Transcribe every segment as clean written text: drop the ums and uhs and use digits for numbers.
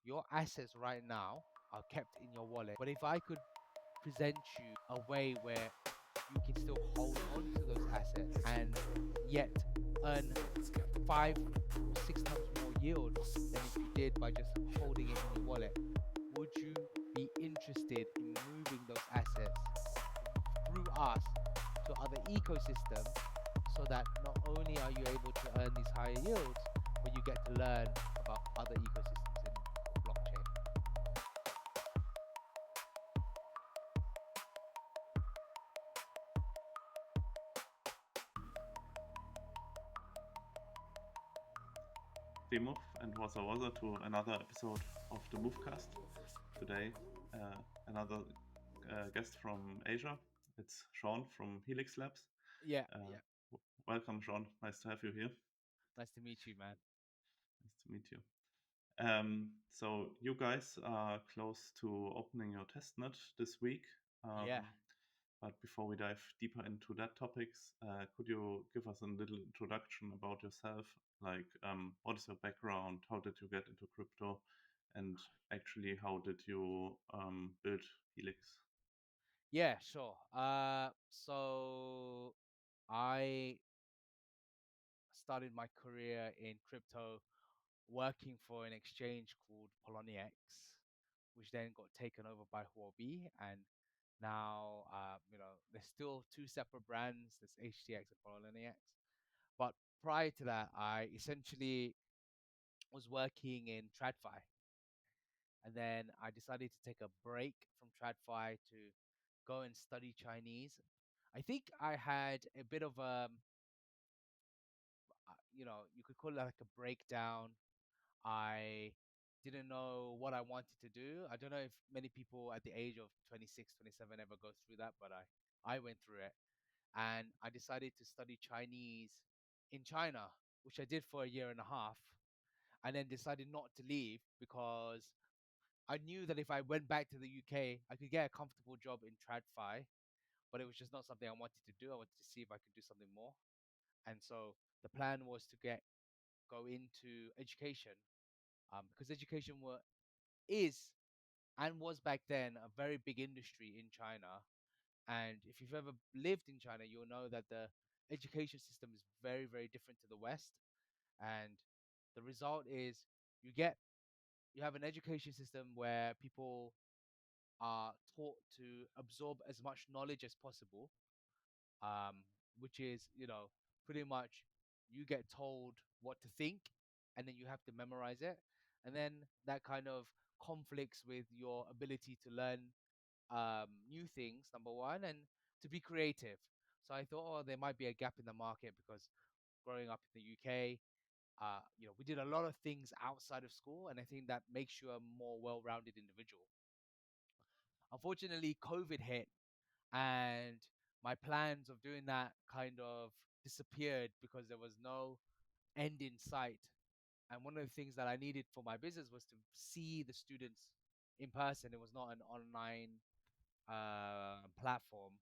your assets right now are kept in your wallet. But if I could present you a way where you can still hold on to those assets and yet earn 5 or 6 times more yield than if you did by just holding it in your wallet, would you be interested in moving those assets through us to other ecosystems so that not only are you able to earn these higher yields, but you get to learn about other ecosystems in blockchain? Demov and Waza to another episode of the MOVECAST. Today, another guest from Asia. It's Sean from Helix Labs. Yeah, Welcome, Sean. Nice to have you here. Nice to meet you, man. Nice to meet you. So you guys are close to opening your testnet this week. Yeah. But before we dive deeper into that topics, could you give us a little introduction about yourself? Like, what is your background? How did you get into crypto? And actually, how did you build Helix? Yeah, sure. So I started my career in crypto working for an exchange called Poloniex, which then got taken over by Huobi. And now, there's still two separate brands. There's HTX and Poloniex. But prior to that, I essentially was working in TradFi. And then I decided to take a break from TradFi to go and study Chinese. I think I had a bit of you could call it like a breakdown. I didn't know what I wanted to do. I don't know if many people at the age of 26, 27 ever go through that, but I went through it. And I decided to study Chinese in China, which I did for a year and a half, and then decided not to leave because I knew that if I went back to the UK, I could get a comfortable job in TradFi, but it was just not something I wanted to do. I wanted to see if I could do something more. And so the plan was to go into education, because education is and was back then a very big industry in China. And if you've ever lived in China, you'll know that the education system is very, very different to the West. And the result is you get you have an education system where people are taught to absorb as much knowledge as possible, um, which is, pretty much you get told what to think and then you have to memorize it. And then that kind of conflicts with your ability to learn new things, number one, and to be creative. So I thought, oh, there might be a gap in the market because growing up in the UK, we did a lot of things outside of school, and I think that makes you a more well-rounded individual. Unfortunately, COVID hit, and my plans of doing that kind of disappeared because there was no end in sight. And one of the things that I needed for my business was to see the students in person. It was not an online platform,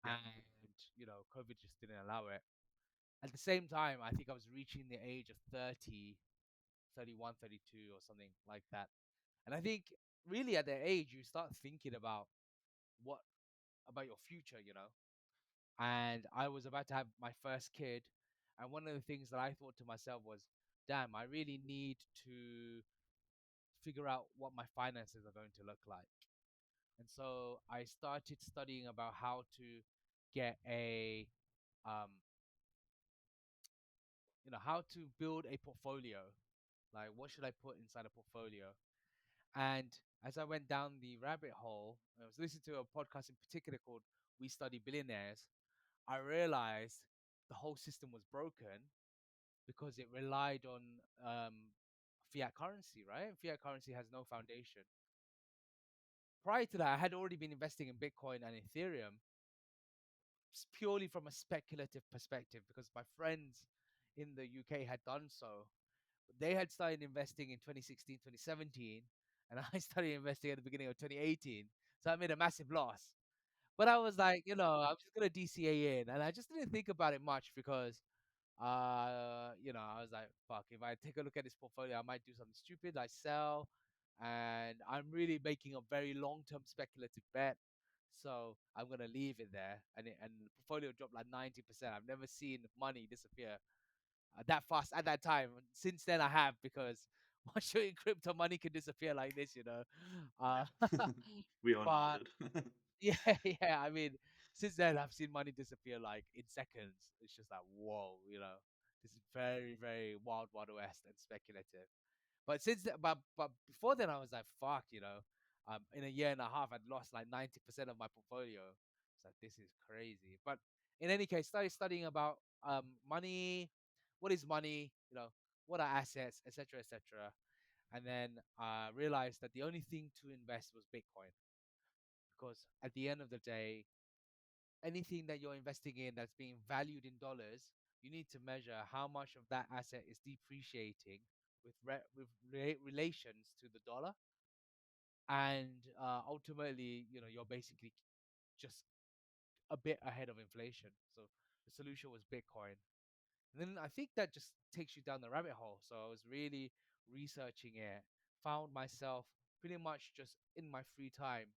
and COVID just didn't allow it. At the same time, I think I was reaching the age of 30, 31, 32, or something like that. And I think really at that age, you start thinking what about your future. And I was about to have my first kid. And one of the things that I thought to myself was, damn, I really need to figure out what my finances are going to look like. And so I started studying about how to get um, how to build a portfolio. Like, what should I put inside a portfolio? And as I went down the rabbit hole, I was listening to a podcast in particular called We Study Billionaires. I realized the whole system was broken because it relied on fiat currency, right? Fiat currency has no foundation. Prior to that, I had already been investing in Bitcoin and Ethereum purely from a speculative perspective because my friends in the UK had done so. They had started investing in 2016, 2017, and I started investing at the beginning of 2018. So I made a massive loss. But I was like, I'm just gonna DCA in, and I just didn't think about it much because, I was like, fuck, if I take a look at this portfolio, I might do something stupid. I sell, and I'm really making a very long-term speculative bet. So I'm gonna leave it there, and the portfolio dropped like 90%. I've never seen money disappear that fast at that time. Since then, I have, because once you're in crypto, money can disappear like this, you know. Uh, We all know but that. yeah, yeah. I mean, since then, I've seen money disappear like in seconds. It's just like, whoa, you know. This is very, very wild, wild west and speculative. But but before then, I was like, fuck, you know. In a year and a half, I'd lost like 90% of my portfolio. It's like, this is crazy. But in any case, started studying about money. What is money? You know, what are assets, etc., etc. And then realized that the only thing to invest was Bitcoin, because at the end of the day, anything that you're investing in that's being valued in dollars, you need to measure how much of that asset is depreciating with relations to the dollar, and ultimately, you know, you're basically just a bit ahead of inflation. So the solution was Bitcoin. And then I think that just takes you down the rabbit hole. So I was really researching it, found myself pretty much just in my free time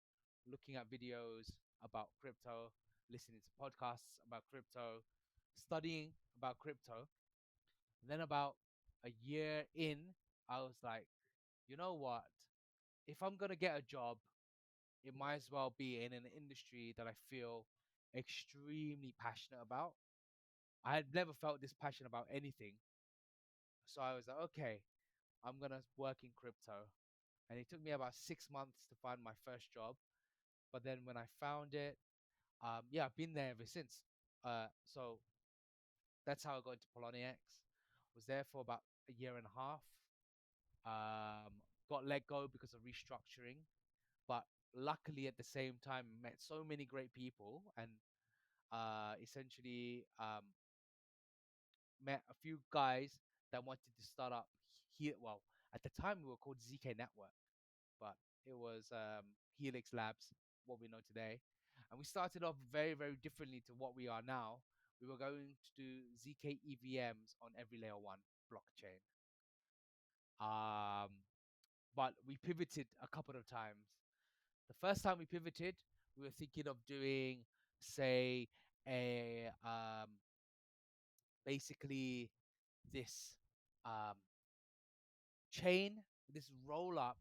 looking at videos about crypto, listening to podcasts about crypto, studying about crypto. And then about a year in, I was like, you know what? If I'm going to get a job, it might as well be in an industry that I feel extremely passionate about. I had never felt this passionate about anything. So I was like, okay, I'm gonna work in crypto. And it took me about 6 months to find my first job. But then when I found it, yeah, I've been there ever since. So that's how I got into Poloniex. Was there for about a year and a half. Got let go because of restructuring. But luckily, at the same time, met so many great people, and essentially met a few guys that wanted to start up here. Well, at the time we were called ZK Network, but it was Helix Labs, what we know today. And we started off very, very differently to what we are now. We were going to do ZK EVMs on every layer one blockchain. Um, but we pivoted a couple of times. The first time we pivoted, we were thinking of doing, say, a basically this um, chain, this roll up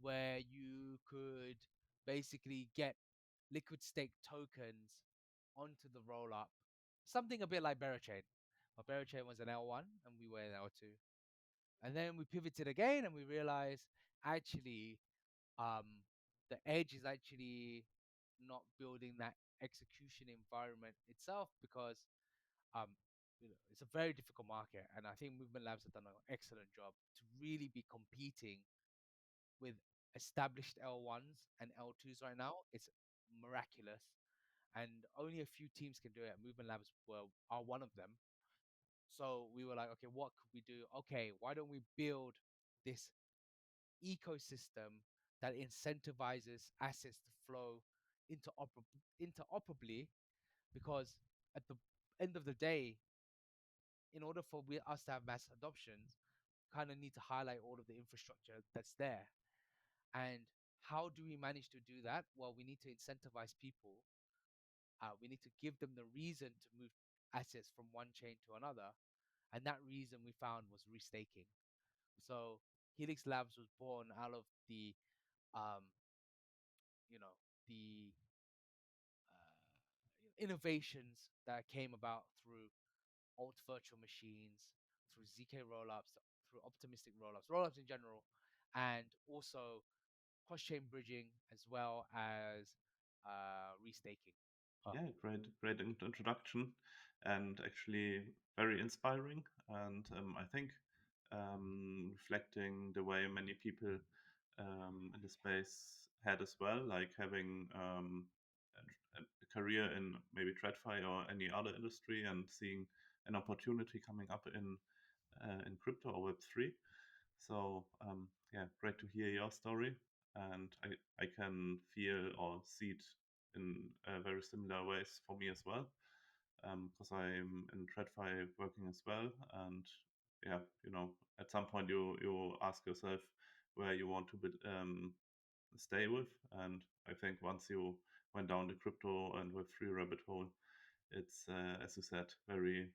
where you could basically get liquid stake tokens onto the roll up. Something a bit like Berachain. But Berachain was an L1 and we were an L2. And then we pivoted again and we realized actually um, the edge is actually not building that execution environment itself, because um, it's a very difficult market, and I think Movement Labs have done an excellent job to really be competing with established L1s and L2s right now. It's miraculous, and only a few teams can do it. Movement Labs are one of them. So we were like, okay, what could we do? Okay, why don't we build this ecosystem that incentivizes assets to flow interoperably, because at the end of the day, in order for us to have mass adoptions, kind of need to highlight all of the infrastructure that's there. And how do we manage to do that? Well, we need to incentivize people. We need to give them the reason to move assets from one chain to another. And that reason we found was restaking. So Helix Labs was born out of the, um, you know, the innovations that came about through alt virtual machines, through ZK rollups, through optimistic rollups in general, and also cross-chain bridging as well as restaking. Yeah, great introduction, and actually very inspiring. And I think reflecting the way many people in the space had as well, like having a career in maybe TradFi or any other industry, and seeing an opportunity coming up in crypto or Web3. So yeah, great to hear your story, and I can feel or see it in very similar ways for me as well, because I'm in TradFi working as well, and yeah, at some point you ask yourself, where you want to stay with. And I think once you went down the crypto and Web3 rabbit hole, it's as you said, very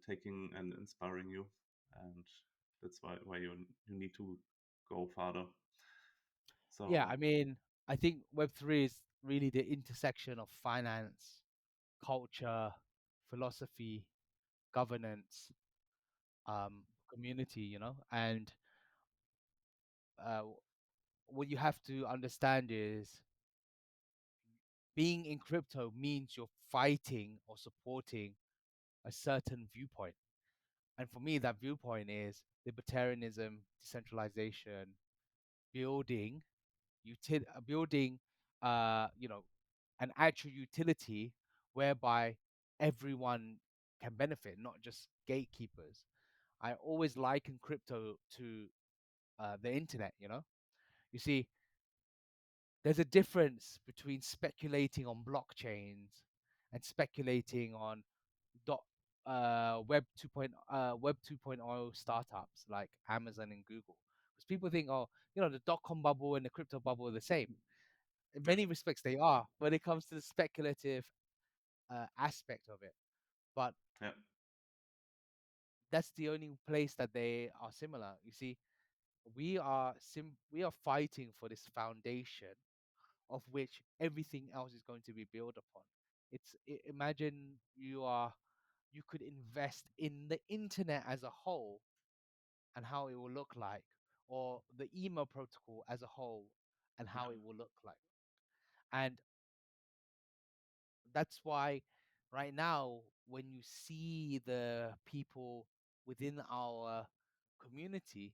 taking and inspiring you, and that's why you need to go farther. Yeah, So I mean, I think Web3 is really the intersection of finance, culture, philosophy, governance, community, and uh, what you have to understand is being in crypto means you're fighting or supporting a certain viewpoint. And for me, that viewpoint is libertarianism, decentralization, building building you know an actual utility whereby everyone can benefit, not just gatekeepers. I always liken crypto to the internet. You see, there's a difference between speculating on blockchains and speculating on dot web 2.0 startups like Amazon and Google, because people think, oh, the dot-com bubble and the crypto bubble are the same. In yeah, many respects they are when it comes to the speculative aspect of it, but yeah, that's the only place that they are similar. You see, we are fighting for this foundation of which everything else is going to be built upon. Imagine you could invest in the internet as a whole and how it will look like, or the email protocol as a whole and yeah, how it will look like. And that's why right now, when you see the people within our community,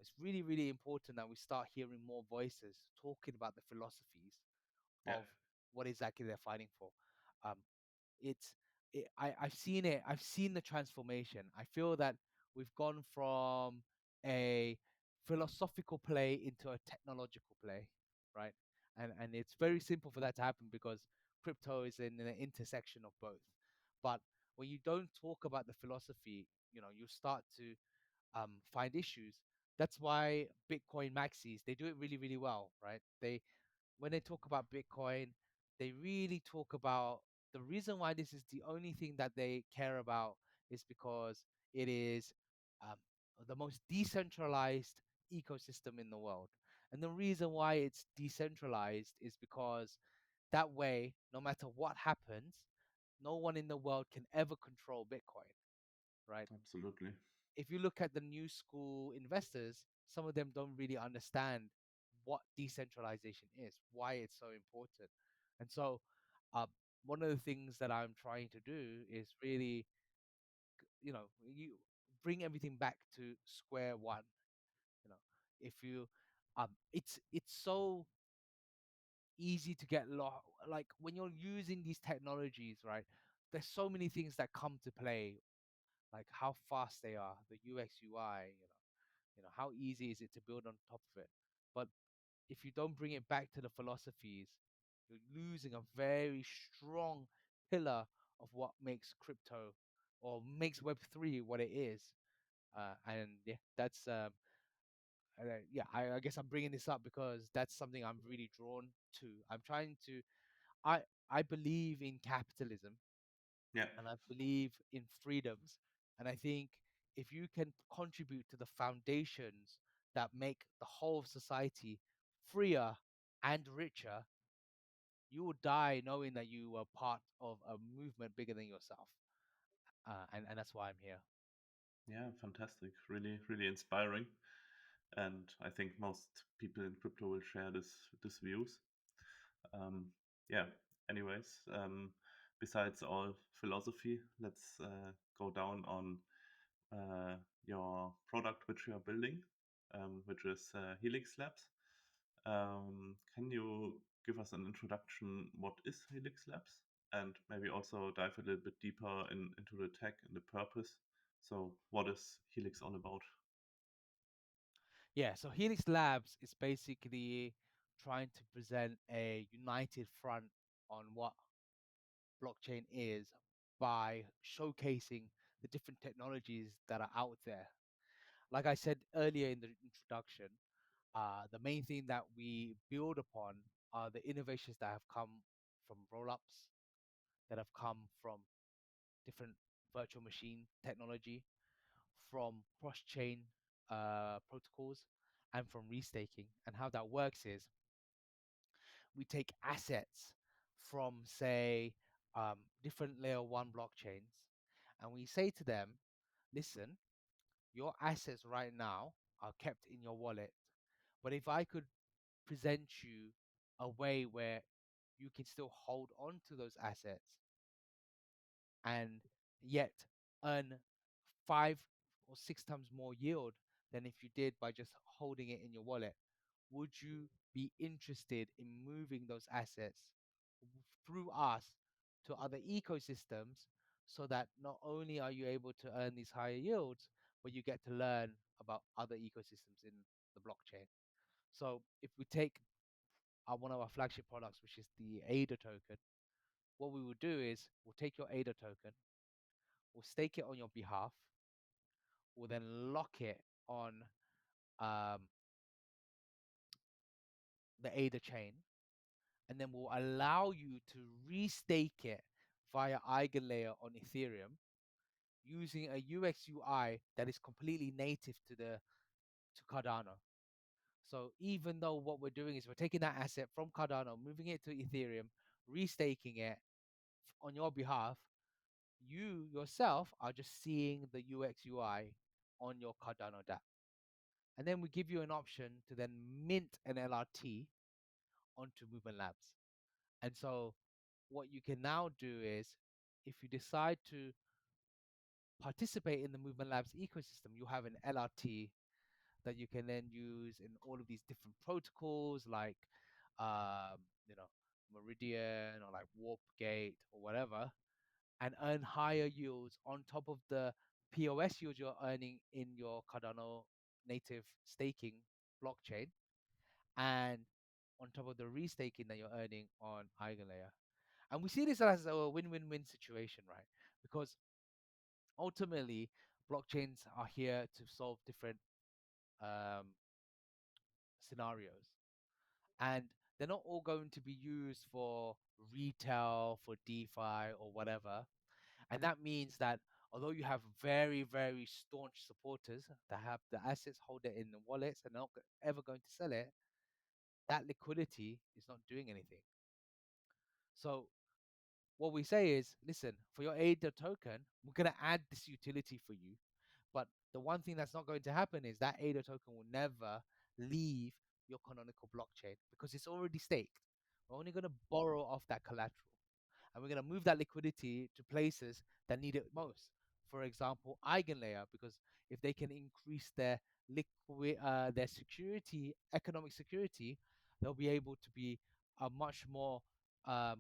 it's really, really important that we start hearing more voices talking about the philosophies yeah, of what exactly they're fighting for. Um, it's I've seen it. I've seen the transformation. I feel that we've gone from a philosophical play into a technological play, right? And it's very simple for that to happen because crypto is in an intersection of both. But when you don't talk about the philosophy, you start to find issues. That's why Bitcoin maxis, they do it really, really well, right? When they talk about Bitcoin, they really talk about the reason why this is the only thing that they care about is because it is um, the most decentralized ecosystem in the world. And the reason why it's decentralized is because that way, no matter what happens, no one in the world can ever control Bitcoin, right? absolutely. If you look at the new school investors, some of them don't really understand what decentralization is, why it's so important. And so, uh, one of the things that I'm trying to do is really, you bring everything back to square one. You know, if you, it's so easy to get lost. Like when you're using these technologies, right? There's so many things that come to play, like how fast they are, the UX UI, how easy is it to build on top of it. But if you don't bring it back to the philosophies, you're losing a very strong pillar of what makes crypto or makes Web3 what it is. And yeah, that's yeah, I guess I'm bringing this up because that's something I'm really drawn to. I'm trying to I I believe in capitalism Yeah, and I believe in freedoms. And I think if you can contribute to the foundations that make the whole of society freer and richer, you will die knowing that you were part of a movement bigger than yourself. And that's why I'm here. yeah, fantastic. Really, really inspiring. And I think most people in crypto will share this views. Um, yeah. Anyways, besides all philosophy, let's go down on uh, your product which you are building, which is Helix Labs. Can you give us an introduction? What is Helix Labs? And maybe also dive a little bit deeper into the tech and the purpose. So, what is Helix all about? Yeah, so Helix Labs is basically trying to present a united front on what blockchain is by showcasing the different technologies that are out there. like I said earlier in the introduction, the main thing that we build upon are the innovations that have come from roll-ups, that have come from different virtual machine technology, from cross-chain protocols, and from restaking. And how that works is we take assets from, say, different layer one blockchains, and we say to them, listen, your assets right now are kept in your wallet, but if I could present you a way where you can still hold on to those assets and yet earn 5 or 6 times more yield than if you did by just holding it in your wallet, would you be interested in moving those assets through us to other ecosystems so that not only are you able to earn these higher yields, but you get to learn about other ecosystems in the blockchain? So if we take one of our flagship products, which is the ADA token, what we will do is we'll take your ADA token, we'll stake it on your behalf, we'll then lock it on um, the ADA chain, and then we'll allow you to restake it via EigenLayer on Ethereum using a UX UI that is completely native to Cardano. So even though what we're doing is we're taking that asset from Cardano, moving it to Ethereum, restaking it on your behalf, you yourself are just seeing the UX UI on your Cardano DApp. And then we give you an option to then mint an LRT onto Movement Labs. And so what you can now do is if you decide to participate in the Movement Labs ecosystem, you have an LRT that you can then use in all of these different protocols like um, you know, Meridian or like Warpgate or whatever, and earn higher yields on top of the POS yields you're earning in your Cardano native staking blockchain, and on top of the restaking that you're earning on EigenLayer. And we see this as a win-win-win situation, right? Because ultimately, blockchains are here to solve different um, scenarios, and they're not all going to be used for retail, for DeFi, or whatever. And that means that although you have very, very staunch supporters that have the assets, hold it in the wallets, and not ever going to sell it, that liquidity is not doing anything. So what we say is, listen, for your ADA token, we're going to add this utility for you. But the one thing that's not going to happen is that ADA token will never leave your canonical blockchain because it's already staked. We're only going to borrow off that collateral, and we're going to move that liquidity to places that need it most. For example, EigenLayer, because if they can increase their security, economic security, they'll be able to be a much more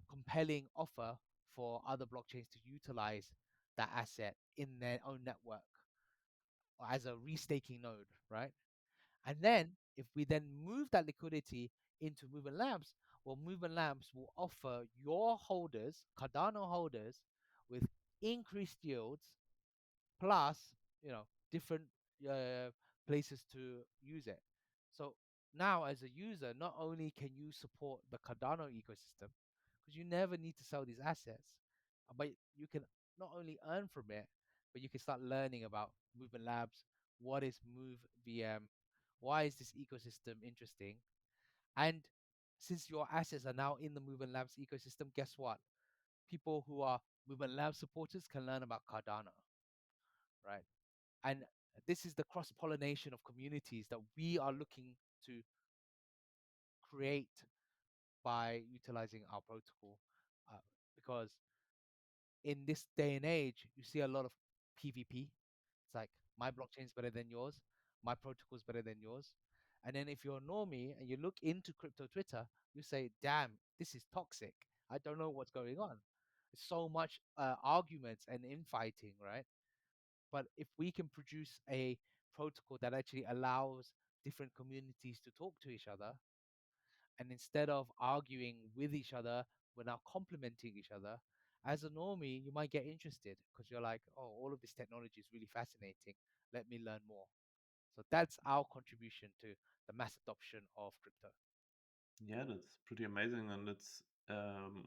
compelling offer for other blockchains to utilize that asset in their own network as a restaking node, right? And then if we then move that liquidity into Movement Labs, well, Movement Labs will offer your holders, Cardano holders, with increased yields plus, you know, different uh, places to use it. So now, as a user, not only can you support the Cardano ecosystem, because you never need to sell these assets, but you can not only earn from it, but you can start learning about Movement Labs. What is Move VM? Why is this ecosystem interesting? And since your assets are now in the Movement Labs ecosystem, guess what? People who are Movement Labs supporters can learn about Cardano, right? And this is the cross pollination of communities that we are looking to create by utilizing our protocol. Uh, because in this day and age, you see a lot of PvP. It's like my blockchain is better than yours, my protocol is better than yours. And then if you're a normie and you look into crypto Twitter, you say, damn, this is toxic. I don't know what's going on. So much arguments and infighting, right? But if we can produce a protocol that actually allows different communities to talk to each other, and instead of arguing with each other, we're now complementing each other. As a normie, you might get interested because you're like, oh, all of this technology is really fascinating. Let me learn more. So that's our contribution to the mass adoption of crypto. Yeah, that's pretty amazing, and it's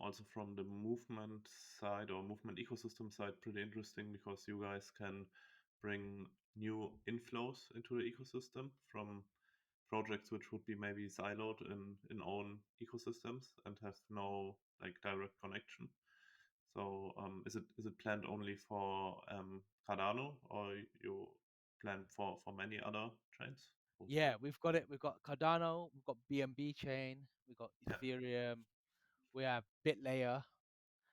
also from the movement side or movement ecosystem side pretty interesting because you guys can bring new inflows into the ecosystem from projects which would be maybe siloed in own ecosystems and have no like direct connection. So is it planned only for Cardano, or you plan for many other chains? Yeah, we've got it. We've got Cardano, we've got BNB chain, we've got Yeah, Ethereum, we have BitLayer,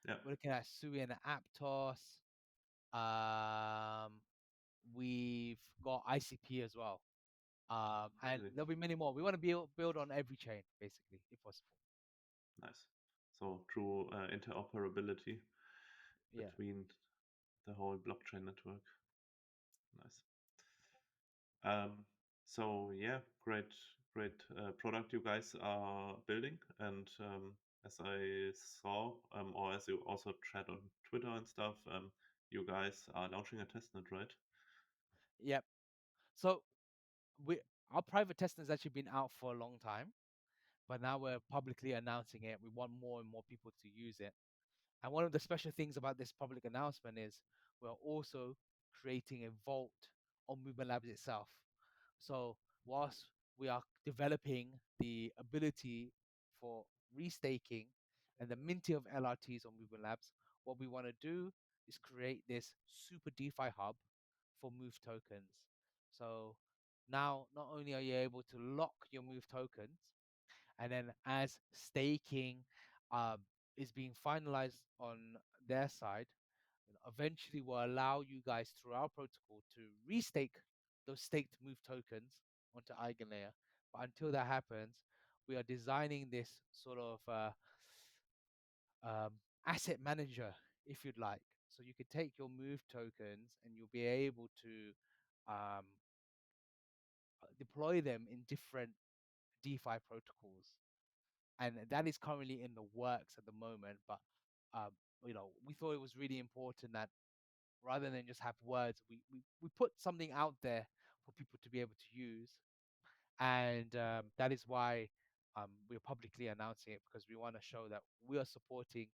yeah, we're looking at Sui and Aptos. Um, we've got ICP as well. And crazy. there'll be many more. We want to build on every chain, basically, if possible. Nice. So true interoperability Yeah. between the whole blockchain network. Nice. Um, so yeah, great product you guys are building, and as I saw, or as you also chat on Twitter and stuff, you guys are launching a testnet, right? Yep. So we our private testing has actually been out for a long time, but now we're publicly announcing it. We want more and more people to use it. And one of the special things about this public announcement is we're also creating a vault on Movement Labs itself. So whilst we are developing the ability for restaking and the minting of LRTs on Movement Labs, what we want to do is create this super DeFi hub for Move tokens. So now not only are you able to lock your Move tokens, and then as staking um, is being finalized on their side, eventually will allow you guys through our protocol to restake those staked Move tokens onto Eigenlayer. But until that happens, we are designing this sort of asset manager, if you'd like. So you could take your Move tokens and you'll be able to um, deploy them in different DeFi protocols, and that is currently in the works at the moment. But um, we thought it was really important that rather than just have words, we put something out there for people to be able to use, and that is why we're publicly announcing it, because we want to show that we are supporting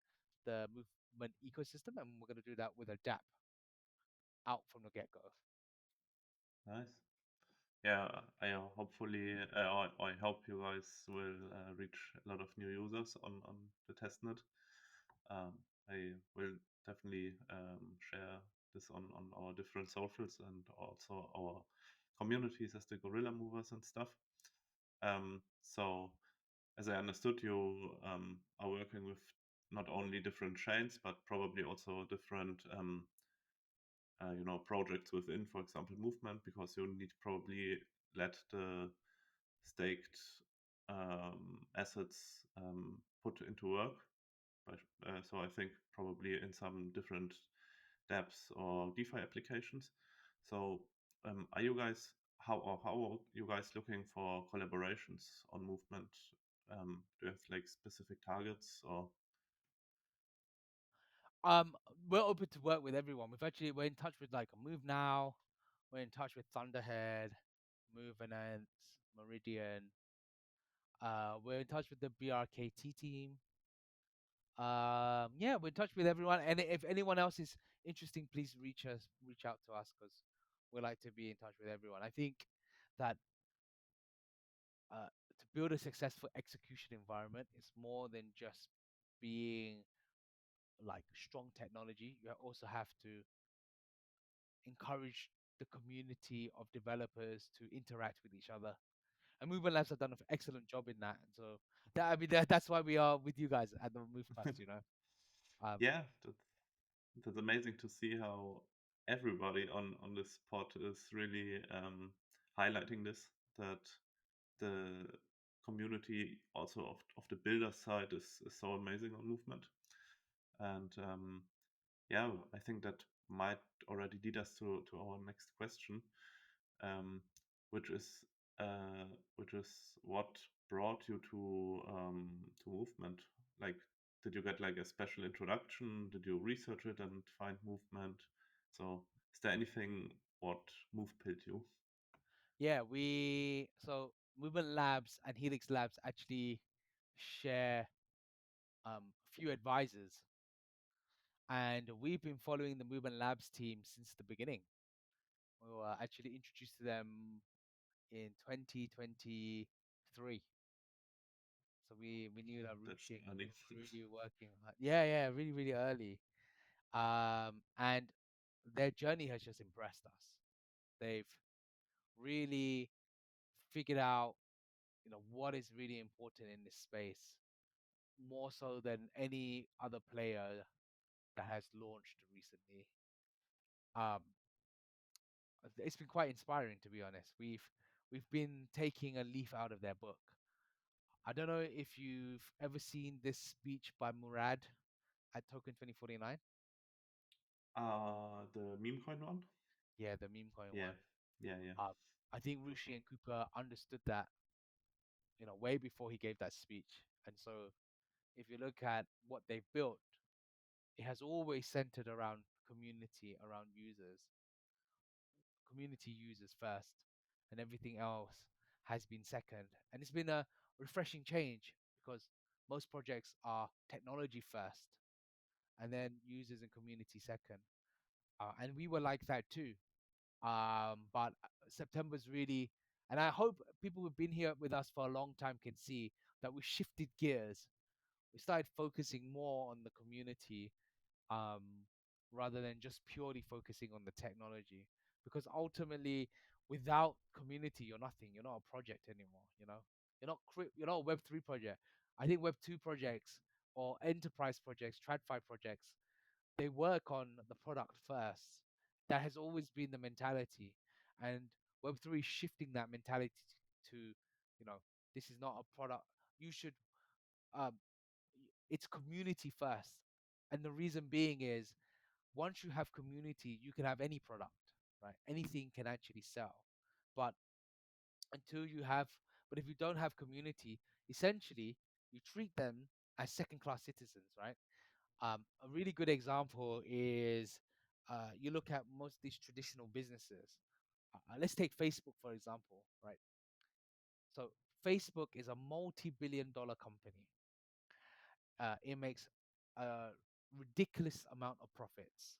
the movement ecosystem, and we're going to do that with a DApp out from the get go. Nice. Yeah, I hopefully I hope you guys will reach a lot of new users on the testnet. Um, I will definitely share this on our different socials and also our communities as the Gorilla Movers and stuff. So, as I understood, you are working with not only different chains, but probably also different projects within, for example, movement, because you need probably let the staked assets put into work. So I think probably in some different dApps or DeFi applications. So are you guys how are you guys looking for collaborations on movement? Do you have like specific targets or Um, we're open to work with everyone. We're in touch with like a Move Now, we're in touch with Thunderhead, Movement, Meridian. We're in touch with the BRKT team. Yeah, we're in touch with everyone. And if anyone else is interesting, please reach out to us, because we like to be in touch with everyone. I think that to build a successful execution environment, it's more than just being like strong technology. You also have to encourage the community of developers to interact with each other. And Movement Labs have done an excellent job in that. And so that's why we are with you guys at the MoveCast. Um, yeah, that's amazing to see how everybody on this pod is really highlighting this, that the community also of the builder side is so amazing on movement. And yeah, I think that might already lead us to our next question, um, which is which is what brought you to movement? Like, did you get like a special introduction? Did you research it and find movement? So, is there anything what move pilled you? Yeah, Movement Labs and Helix Labs actually share a few advisors, and we've been following the Movement Labs team since the beginning. We were actually introduced to them in 2023. So we knew that That's Rushi and early. Kuba was really working hard. Yeah, yeah, really, really early. And their journey has just impressed us. They've really figured out, what is really important in this space, more so than any other player that has launched recently. Um, it's been quite inspiring, to be honest. We've been taking a leaf out of their book. I don't know if you've ever seen this speech by Murad at Token 2049. The Memecoin one? Yeah, the meme coin Yeah, one. yeah, yeah. Um, I think Rushi and Cooper understood that, way before he gave that speech. And so if you look at what they've built, it has always centered around community, around users, community users first, and everything else has been second. And it's been a refreshing change because most projects are technology first and then users and community second. And we were like that too. But September's really, and I hope people who've been here with us for a long time can see that we shifted gears. We started focusing more on the community, um, rather than just purely focusing on the technology. Because ultimately, without community, you're nothing. You're not a project anymore. You're not a Web3 project. I think Web2 projects or enterprise projects, TradFi projects, they work on the product first. That has always been the mentality, and Web3 is shifting that mentality to, this is not a product. You should, um, it's community first, and the reason being is once you have community, you can have any product, right? Anything can actually sell, but until you have, but if you don't have community, essentially you treat them as second-class citizens, right? A really good example is you look at most of these traditional businesses. Let's take Facebook, for example, right? So, Facebook is a multi billion-dollar company. It makes a ridiculous amount of profits,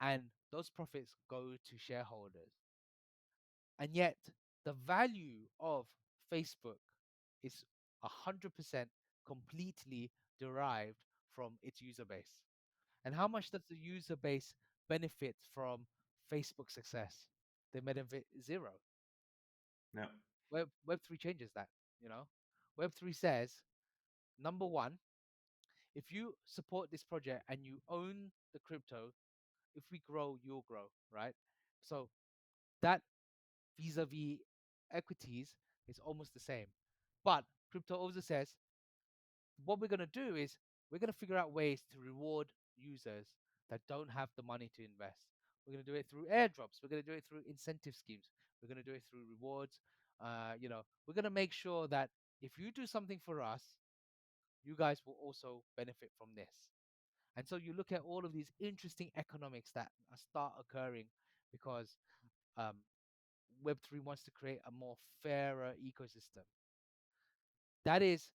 and those profits go to shareholders. And yet, the value of Facebook is 100% completely derived from its user base. And how much does the user base benefit from Facebook success? They benefit zero. Yeah. Web3 changes that, you know. Web3 says, number one, if you support this project and you own the crypto, if we grow, you'll grow, right? So that vis-a-vis equities is almost the same. But crypto also says what we're going to do is we're going to figure out ways to reward users that don't have the money to invest. We're going to do it through airdrops. We're going to do it through incentive schemes. We're going to do it through rewards. We're going to make sure that if you do something for us, you guys will also benefit from this. And so you look at all of these interesting economics that start occurring because um, Web3 wants to create a more fairer ecosystem. That is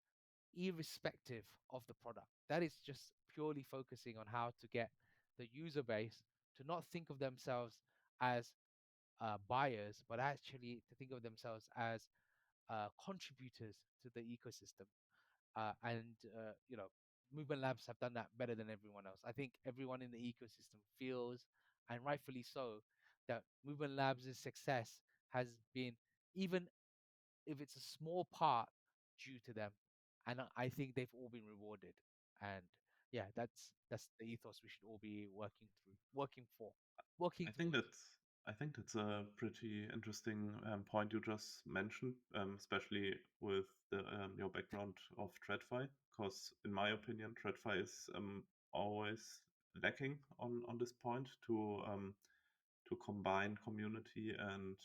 irrespective of the product. That is just purely focusing on how to get the user base to not think of themselves as buyers, but actually to think of themselves as contributors to the ecosystem. And Movement Labs have done that better than everyone else. I think everyone in the ecosystem feels, and rightfully so, that Movement Labs' success has been, even if it's a small part, due to them. And I think they've all been rewarded. And yeah, that's the ethos we should all be working through, working for, working I think towards. that's I think that's a pretty interesting point you just mentioned, especially with your background of TradFi, because in my opinion, TradFi is always lacking on this point to combine community and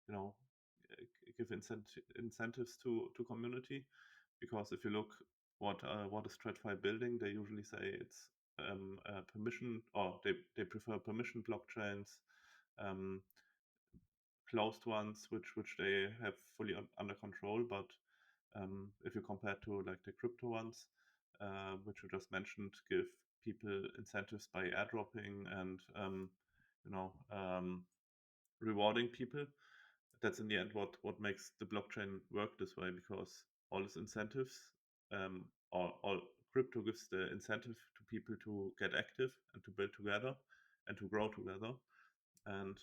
you know give incentives to community. Because if you look what is TradFi building, they usually say it's permission, or they prefer permission blockchains, um, closed ones, which they have fully under control. But if you compare to like the crypto ones, which you just mentioned, give people incentives by airdropping and you know rewarding people. That's in the end what makes the blockchain work this way, because all these incentives, or all crypto gives the incentive to people to get active and to build together and to grow together. And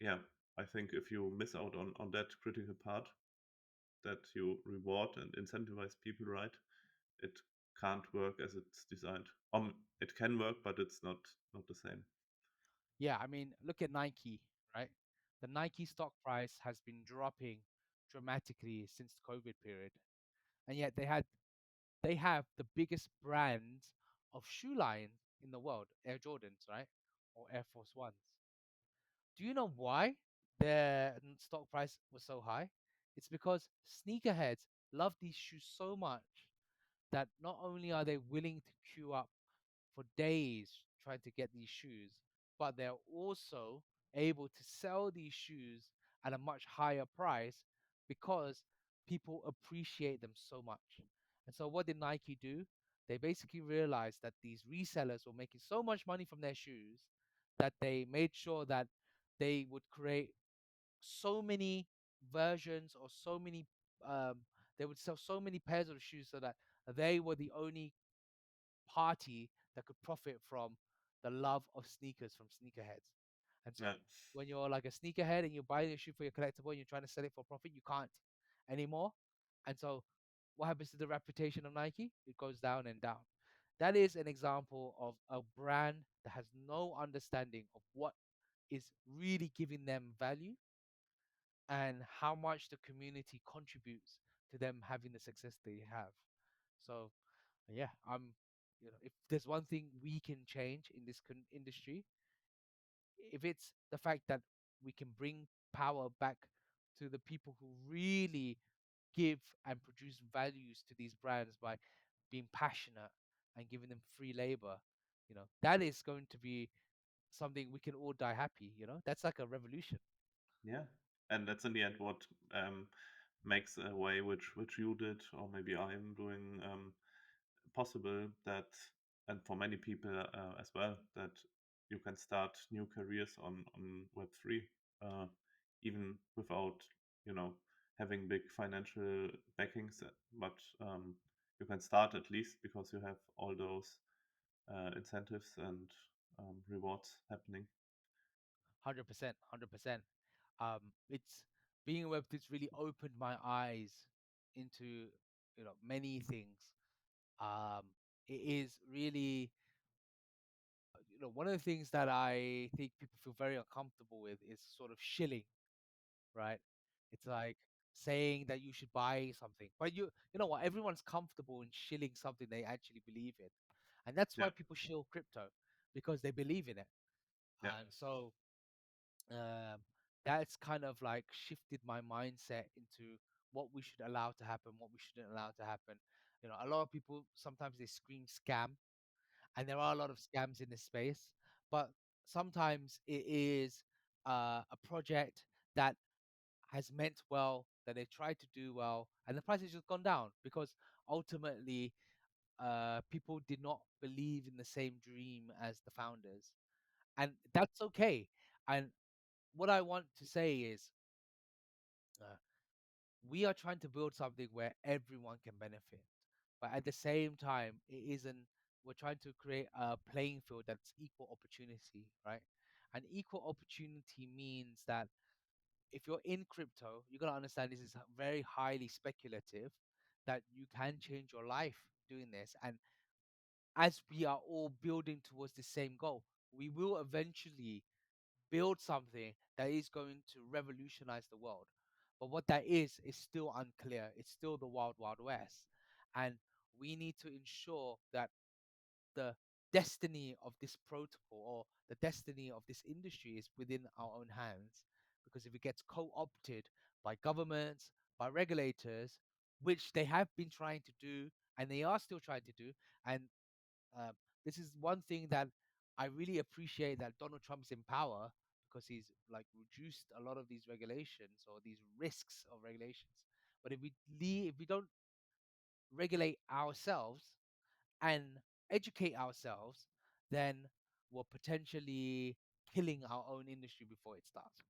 yeah, I think if you miss out on that critical part, that you reward and incentivize people right, it can't work as it's designed. It can work, but it's not the same. Yeah, I mean, look at Nike, right? The Nike stock price has been dropping dramatically since the COVID period, and yet they have the biggest brands of shoe line in the world, Air Jordans, right? Or Air Force Ones. Do you know why their stock price was so high? It's because sneakerheads love these shoes so much that not only are they willing to queue up for days trying to get these shoes, but they're also able to sell these shoes at a much higher price because people appreciate them so much. And so, what did Nike do? They basically realized that these resellers were making so much money from their shoes that they made sure that they would create so many versions or so many um, they would sell so many pairs of shoes so that they were the only party that could profit from the love of sneakers from sneakerheads. And so Yeah, when you're like a sneakerhead and you're buying a shoe for your collectible and you're trying to sell it for profit, you can't anymore. And so what happens to the reputation of Nike? It goes down and down. That is an example of a brand that has no understanding of what is really giving them value and how much the community contributes to them having the success they have. So yeah, if there's one thing we can change in this industry, if it's the fact that we can bring power back to the people who really give and produce values to these brands by being passionate and giving them free labor, that is going to be something we can all die happy. That's like a revolution. yeah, and that's in the end what um, makes a way which you did, or maybe I'm doing, possible. That, and for many people as well, that you can start new careers on Web3, uh, even without having big financial backings, but you can start at least because you have all those incentives and rewards happening. 100%, 100%. It's being a web it's really opened my eyes into many things. Um, it is really one of the things that I think people feel very uncomfortable with is sort of shilling, right? It's like saying that you should buy something, but you know what? Everyone's comfortable in shilling something they actually believe in, and that's Yeah, why people shill crypto because they believe in it. yeah, And so um, that's kind of like shifted my mindset into what we should allow to happen, what we shouldn't allow to happen. A lot of people sometimes they scream scam, and there are a lot of scams in this space, but sometimes it is a project that has meant well, that they tried to do well, and the price has just gone down because ultimately people did not believe in the same dream as the founders, and that's okay. And what I want to say is, uh, we are trying to build something where everyone can benefit, but at the same time, it isn't. We're trying to create a playing field that's equal opportunity, right? And equal opportunity means that if you're in crypto, you're gonna understand this is very highly speculative, that you can change your life doing this. And as we are all building towards the same goal, we will eventually build something that is going to revolutionize the world. But what that is still unclear. It's still the wild, wild west. And we need to ensure that the destiny of this protocol or the destiny of this industry is within our own hands. Because if it gets co opted by governments, by regulators, which they have been trying to do and they are still trying to do, and uh, this is one thing that I really appreciate that Donald Trump's in power because he's like reduced a lot of these regulations or these risks of regulations. But if we don't regulate ourselves and educate ourselves, then we're potentially killing our own industry before it starts.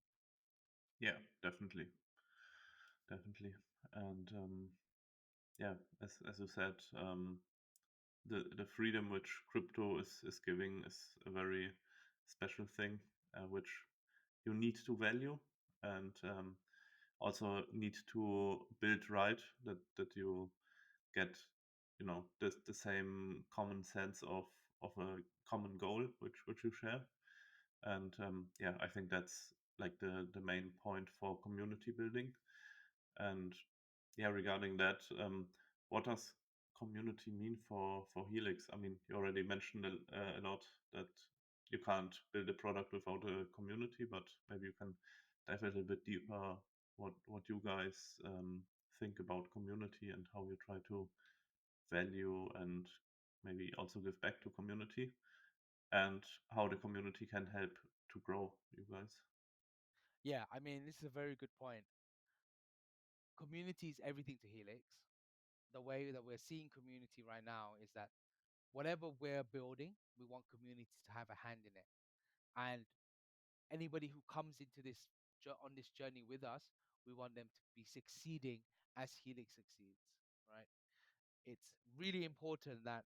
Yeah, definitely, definitely. And yeah, as you said, the freedom which crypto is giving is a very special thing, which you need to value, and also need to build right, that you get, the same common sense of a common goal which you share. And yeah, I think that's like the main point for community building. And yeah, regarding that, what does community mean for Helix? I mean, you already mentioned a lot that you can't build a product without a community, but maybe you can dive a little bit deeper what you guys think about community and how you try to value and maybe also give back to community, and how the community can help to grow you guys. Yeah, I mean, this is a very good point. Community is everything to Helix. The way that we're seeing community right now is that whatever we're building, we want community to have a hand in it. And anybody who comes into on this journey with us, we want them to be succeeding as Helix succeeds, right? It's really important that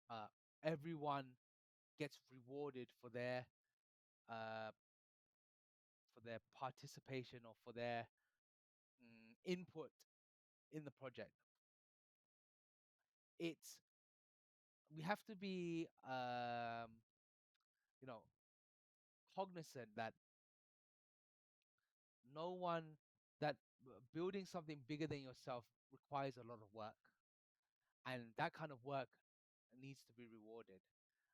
uh, everyone gets rewarded uh, for their participation or for their input in the project. It's We have to be you know cognizant that no one that building something bigger than yourself requires a lot of work, and that kind of work needs to be rewarded.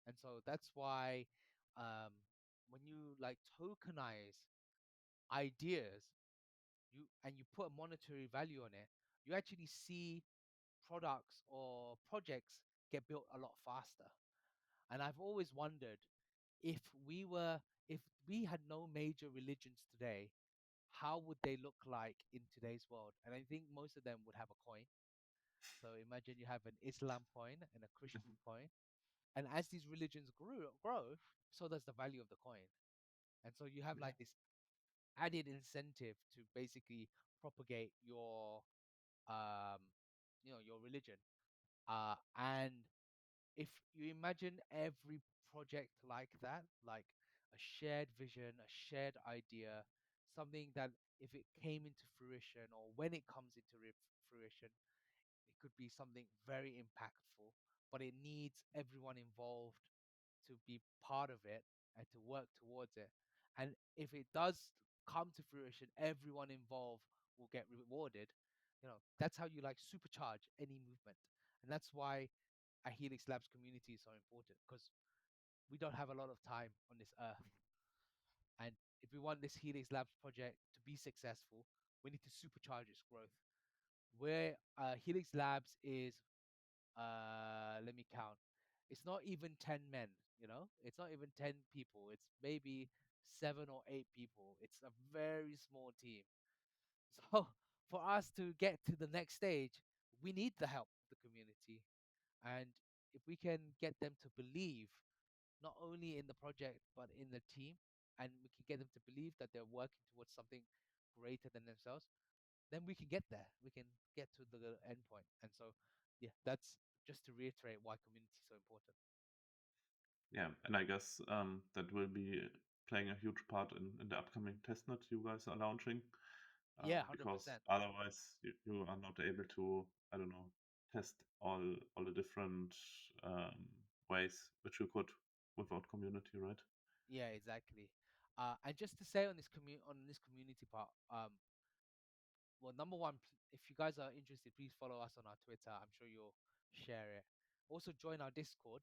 And so that's why um, when you like tokenize ideas, you put a monetary value on it, you actually see products or projects get built a lot faster. And I've always wondered, if if we had no major religions today, how would they look like in today's world? And I think most of them would have a coin. So imagine you have an Islam coin and a Christian coin. And as these religions grow, so does the value of the coin. And so you have Yeah. like this added incentive to basically propagate um your religion. And if you imagine every project like that, like a shared vision, a shared idea, something that if it came into fruition or when it comes into fruition, it could be something very impactful, but it needs everyone involved to be part of it and to work towards it. And if it does come to fruition, everyone involved will get rewarded. That's how you like supercharge any movement. And that's why a Helix Labs community is so important, because we don't have a lot of time on this earth. And if we want this Helix Labs project to be successful, we need to supercharge its growth. Where Helix Labs is, let me count. It's not even 10 men, it's not even 10 people. It's maybe 7 or 8 people. It's a very small team. So for us to get to the next stage, we need the help of the community. And if we can get them to believe not only in the project but in the team, and we can get them to believe that they're working towards something greater than themselves, then we can get there. We can get to the end point. And so, yeah, that's just to reiterate why community is so important. Yeah, and I guess that will be playing a huge part in the upcoming testnet you guys are launching, Yeah, because 100%. otherwise you are not able to, I don't know, test all the different ways which you could without community, right? Yeah, exactly. And just to say on this community part, well, number one, if you guys are interested, please follow us on our Twitter. I'm sure you'll share it. Also, join our Discord.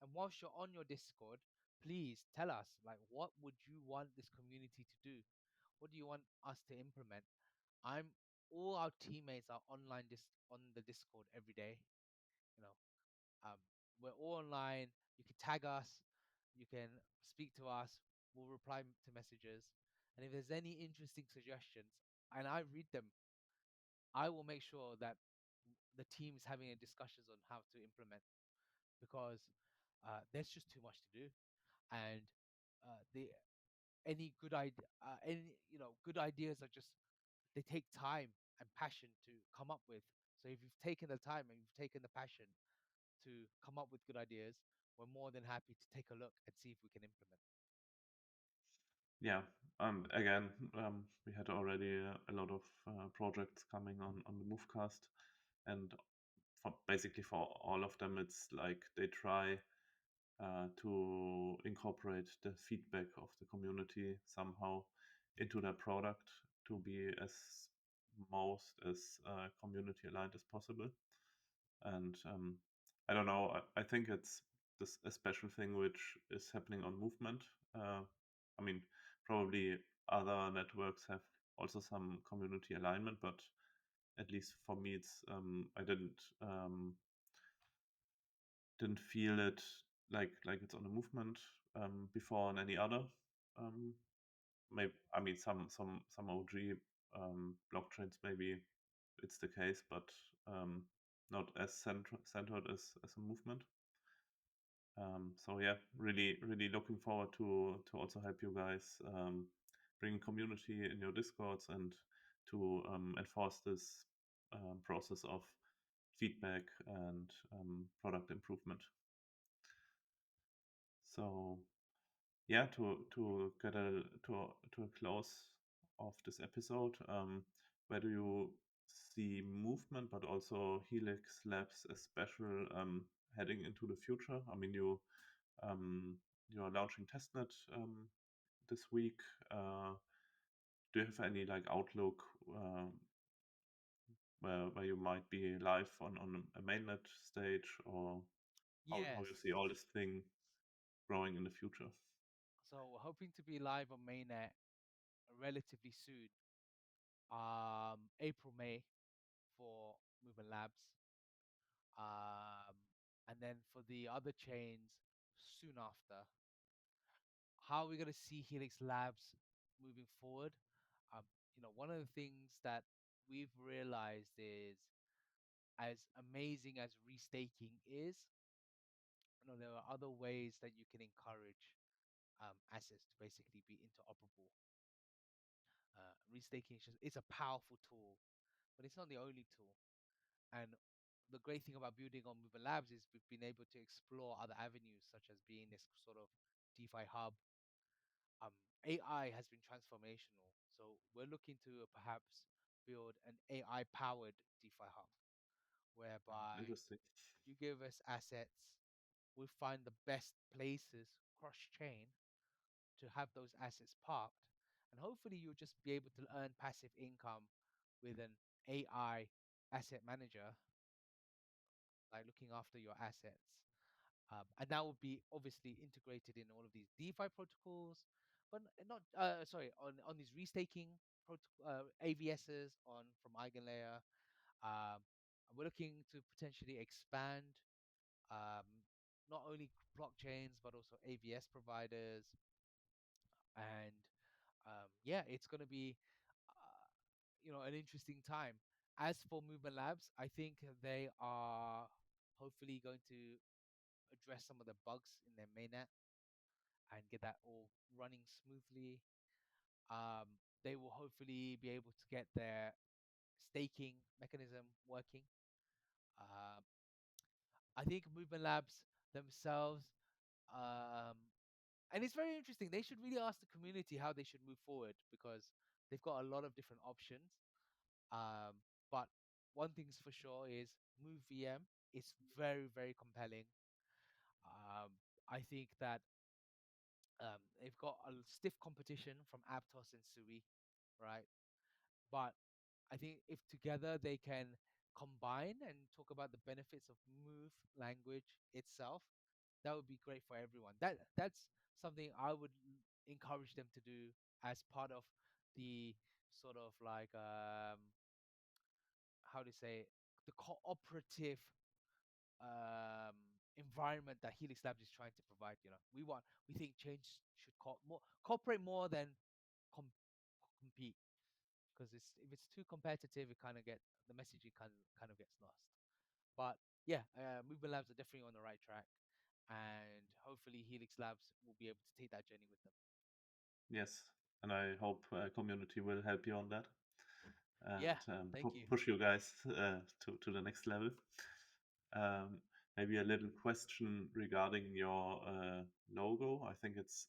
And whilst you're on your Discord, please tell us, like, what would you want this community to do? What do you want us to implement? I'm All our teammates are on the Discord every day. You know, um, we're all online. You can tag us. You can speak to us. will reply to messages, and if there's any interesting suggestions, and I read them, I will make sure that the team is having a discussions on how to implement, because there's just too much to do, and the any good idea, any good ideas are just, they take time and passion to come up with. So if you've taken the time and you've taken the passion to come up with good ideas, we're more than happy to take a look and see if we can implement. Yeah. Again, we had already a lot of projects coming on the MOVECAST, and basically for all of them, it's like they try to incorporate the feedback of the community somehow into their product to be as most as community aligned as possible. And I don't know, I think it's this a special thing which is happening on Movement. I mean, probably other networks have also some community alignment, but at least for me, it's I didn't feel it like it's on a movement before on any other. Um, maybe I mean some OG blockchains maybe it's the case, but um, not as centered as a movement. So yeah, really looking forward to also help you guys bring community in your discords and to enforce this process of feedback and product improvement. So yeah, to get to a close of this episode, where do you see movement, but also Helix Labs as special heading into the future? I mean, you are launching testnet this week. Do you have any like outlook where you might be live on a mainnet stage, or how Yes. you see all this thing growing in the future? So we're hoping to be live on mainnet relatively soon. April, May for Movement Labs. Um, and then for the other chains soon after. How are we going to see Helix Labs moving forward? Um, one of the things that we've realized is, as amazing as restaking is, there are other ways that you can encourage assets to basically be interoperable. Restaking is just, it's a powerful tool, but it's not the only tool. And the great thing about building on Movement Labs is we've been able to explore other avenues, such as being this sort of DeFi hub. Um, AI has been transformational, so we're looking to perhaps build an AI powered DeFi hub, whereby Interesting. you give us assets, we find the best places cross chain to have those assets parked, and hopefully you'll just be able to earn passive income with an AI asset manager, like looking after your assets. And that will be obviously integrated in all of these DeFi protocols, but not sorry, on these restaking AVSs on from Eigenlayer. Um, and we're looking to potentially expand um, not only blockchains but also AVS providers, and yeah, it's going to be an interesting time. As for Movement Labs, I think they are hopefully going to address some of the bugs in their mainnet and get that all running smoothly. They will hopefully be able to get their staking mechanism working. Um, I think Movement Labs themselves, um, and it's very interesting. They should really ask the community how they should move forward, because they've got a lot of different options. But one thing's for sure is Move VM. It's very, very compelling. Um, I think that they've got a stiff competition from Aptos and Sui, right? But I think if together they can combine and talk about the benefits of Move language itself, that would be great for everyone. That's something I would encourage them to do as part of the sort of like how to say, the cooperative environment that Helix Labs is trying to provide. We think change should cooperate more than com- compete, because if it's too competitive, it kind of get the messaging kind of gets lost. But yeah, Movement Labs are definitely on the right track, and hopefully Helix Labs will be able to take that journey with them. Yes, and I hope community will help you on that Yeah, and thank you. push you guys to the next level. Um, Maybe a little question regarding your logo. I think it's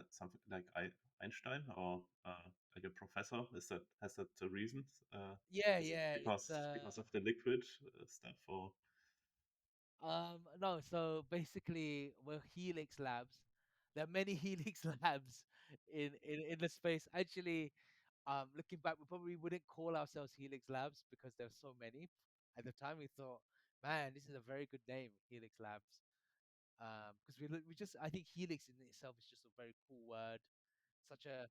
something like Einstein or like a professor. Has that a reason? Yeah, Is it yeah, it's because of the liquid stuff or no, so basically we're Helix Labs. There are many Helix Labs in the space. Actually, looking back, we probably wouldn't call ourselves Helix Labs because there's so many. At the time, we thought, man, this is a very good name, Helix Labs. Because we just, I think Helix in itself is just a very cool word. Such a,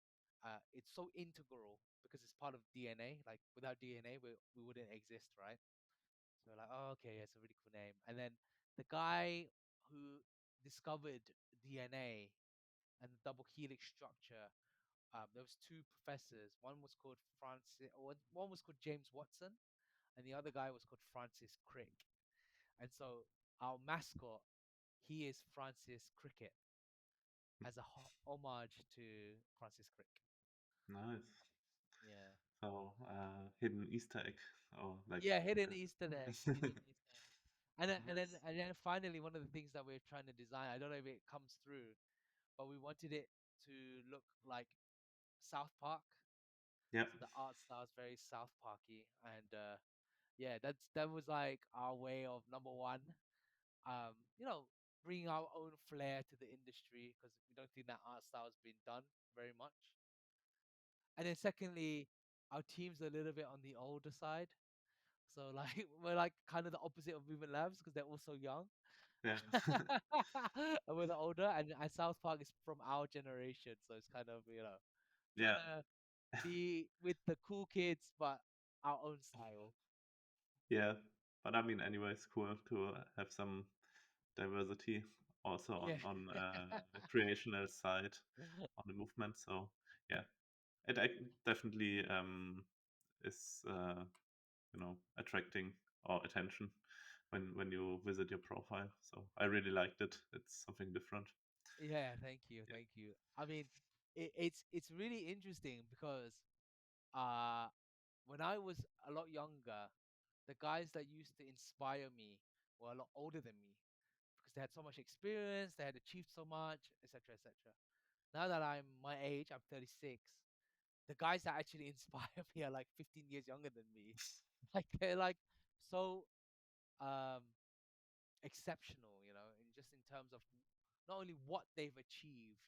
it's so integral because it's part of DNA. Like without DNA, we wouldn't exist, right? So we're like, oh, okay, yeah, it's a really cool name. And then the guy who discovered DNA and the double helix structure, there was two professors. One was called Francis, or one was called James Watson, and the other guy was called Francis Crick. And so our mascot, he is Francis Cricket, as a homage to Francis Crick. nice? Yeah. So hidden Easter egg or like Yeah, hidden Easter egg. Hidden Easter egg. nice. And then finally, one of the things that we're trying to design, I don't know if it comes through, but we wanted it to look like South Park. Yeah, So the art style is very South Parky, and yeah, that was like our way of number one, um, you know, bringing our own flair to the industry because we don't think that art style has been done very much. And then secondly, our team's a little bit on the older side. So like we're like kind of the opposite of Movement Labs because they're also young. yeah, And we're the older, and South Park is from our generation, so it's kind of trying yeah, to be with the cool kids, but our own style. yeah. But I mean, anyway, it's cool to have some diversity also Yeah. on the creational side on the movement. So yeah, definitely is attracting or attention when you visit your profile. So I really liked it. It's something different. Yeah, thank you, Yeah. thank you. I mean, it's really interesting because uh when I was a lot younger, the guys that used to inspire me were a lot older than me because they had so much experience, they had achieved so much, etc., etc. Now that I'm my age, I'm 36. The guys that actually inspire me are like 15 years younger than me. Like they're like so um exceptional, in just in terms of not only what they've achieved,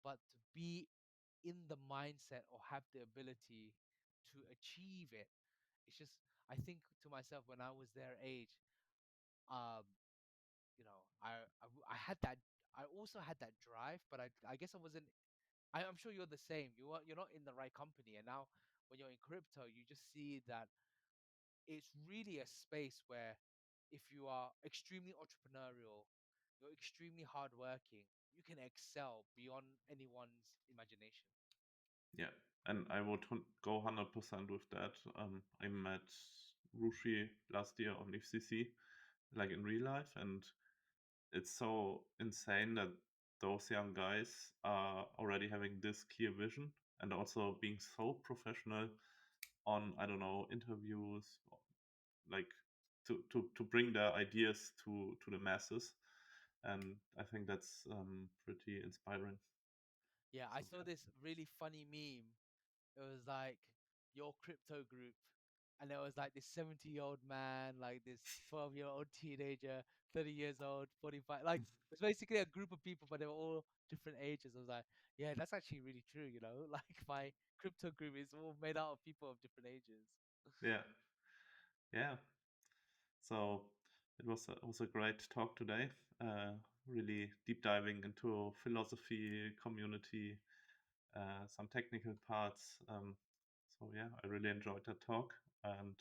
but to be in the mindset or have the ability to achieve it. It's just I think to myself when I was their age, um, I had that. I also had that drive, but I guess I wasn't. I'm sure you're the same. You're not in the right company, and now when you're in crypto, you just see that it's really a space where if you are extremely entrepreneurial, you're extremely hardworking, you can excel beyond anyone's imagination. Yeah, and I would go 100% with that. I met Rushi last year on FCC, like in real life, and it's so insane that those young guys are already having this clear vision and also being so professional on, I don't know, interviews, like to bring their ideas to the masses. And I think that's pretty inspiring. Yeah, I So saw this really funny meme. It was like your crypto group, and there was like this 70-year-old man, like this 12-year-old teenager, 30 years old, 45. Like it's basically a group of people, but they were all different ages. I was like, yeah, that's actually really true. Like my crypto group is all made out of people of different ages. yeah, yeah. So it was a great talk today. Really deep diving into philosophy, community, some technical parts. So yeah, I really enjoyed that talk. And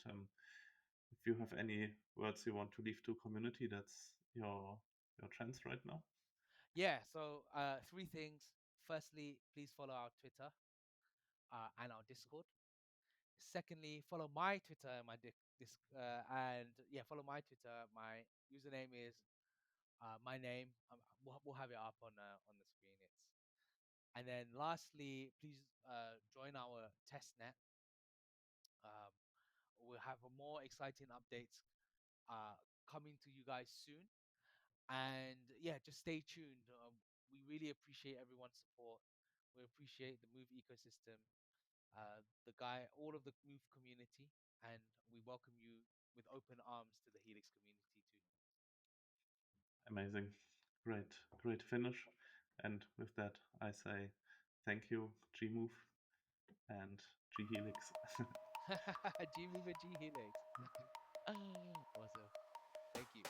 if you have any words you want to leave to community, that's your your trends right now? Yeah, so three things. Firstly, please follow our Twitter and our Discord. Secondly, follow my Twitter and and yeah, follow my Twitter. My username is my name. We'll have it up on the screen. It's and then lastly, please join our testnet. Um, we'll have more exciting updates uh, coming to you guys soon. And yeah, just stay tuned. We really appreciate everyone's support. We appreciate the Move ecosystem, all of the Move community, and we welcome you with open arms to the Helix community too. Amazing. Great finish. And with that, I say thank you, Gmove and G Helix. G Move and G Helix. Awesome. Thank you.